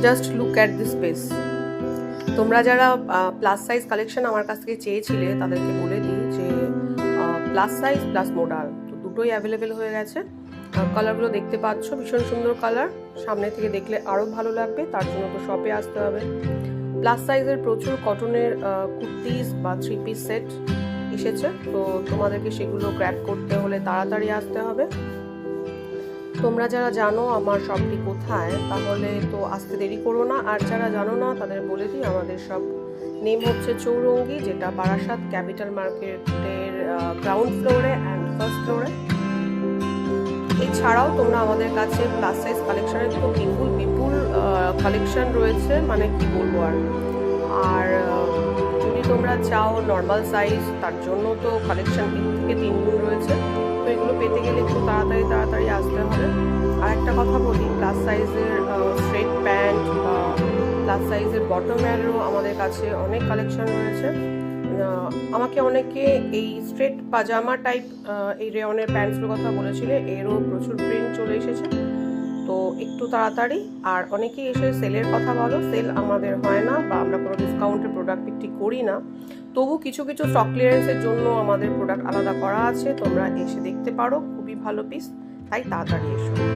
Just look at this space. তোমরা যারা plus size collection আমার কাছ থেকে চেয়েছিলে তাদেরকে বলে দিই যে প্লাস সাইজ প্লাস মোডাল তো দুটোই অ্যাভেলেবেল হয়ে গেছে। কালারগুলো দেখতে পাচ্ছ, ভীষণ সুন্দর কালার, সামনে থেকে দেখলে আরও ভালো লাগবে, তার জন্য তো শপে আসতে হবে। প্লাস সাইজের প্রচুর কটনের কুর্তিস বা 3 পিস সেট এসেছে, তো তোমাদেরকে সেগুলো গ্র্যাব করতে হলে তাড়াতাড়ি আসতে হবে। তোমরা যারা জানো আমার শপটি কোথায় তাহলে তো আসতে দেরি করো না, আর যারা জানো না তাদের বলে দিই আমাদের শপ নেম হচ্ছে চৌরঙ্গি, যেটা বারাসাত ক্যাপিটাল মার্কেটের গ্রাউন্ড ফ্লোরে অ্যান্ড ফার্স্ট ফ্লোরে। এছাড়াও তোমরা আমাদের কাছে প্লাস সাইজ কালেকশনের তো বিপুল কালেকশন রয়েছে, মানে কি বলবো আর যদি তোমরা চাও নর্মাল সাইজ তার জন্য তো কালেকশন 3 থেকে 3 গুণ রয়েছে, তো এগুলো পেতে গেলে একটু তাড়াতাড়ি আসতে হবে। আর একটা কথা বলি, প্লাস সাইজের স্ট্রেট প্যান্ট বা প্লাস সাইজের বটম ওয়্যারেরও আমাদের কাছে অনেক কালেকশন রয়েছে। আমাকে অনেকে এই স্ট্রেট পাজামা টাইপ এই রেয়নের প্যান্টসগুলোর কথা বলেছিলে, এরও প্রচুর প্রিন্ট চলে এসেছে, তো একটু তাড়াতাড়ি। আর অনেকেই এসে সেলের কথা বলো, সেল আমাদের হয় না বা আমরা কোনো ডিসকাউন্টের প্রোডাক্ট বিক্রি করি না, তবু কিছু কিছু স্টক ক্লিয়ারেন্সের জন্য আমাদের প্রোডাক্ট আলাদা করা আছে, তোমরা এসে দেখতে পারো, খুবই ভালো পিস, তাই তাড়াতাড়ি এসো।